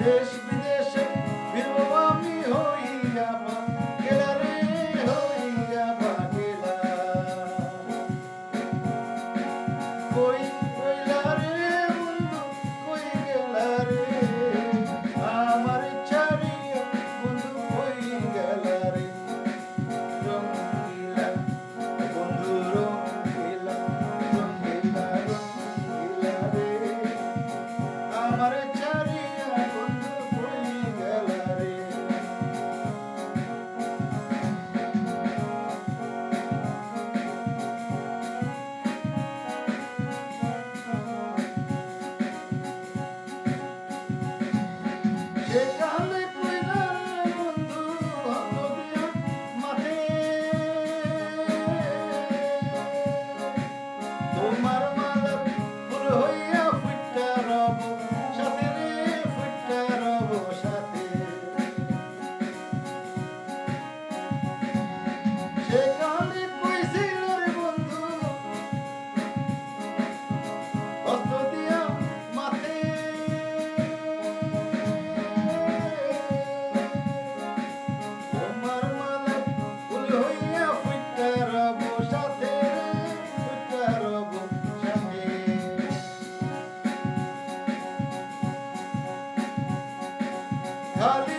দেশ বিদেশে ফিরবো আমি হইয়া পাগলা রে, হইয়া পাগলা। কই গেলা রে বন্ধু, কই গেলা রে, আমার ছাড়িয়া বন্ধু কই গেলা রে। রঙ্গিলা বন্ধু রঙ্গিলা, রঙ্গিলা রঙ্গিলা রে, আমার ছাড়িয়া বন্ধু কই গেলা রে। সেকালে কইরা বন্ধু হাত দিয়া মাঠে, তোমার মালা ফুল হইয়া ফুইটা রব সাথে রে, ফুইটা রব সাথে। সেকালে কইছিল রে বন্ধু হস্ত দিয়া মাঠে, তোমার মালা ফুল হইয়া ফুইটা রব সাথে রে, ফুইটা রব সাথে। খালি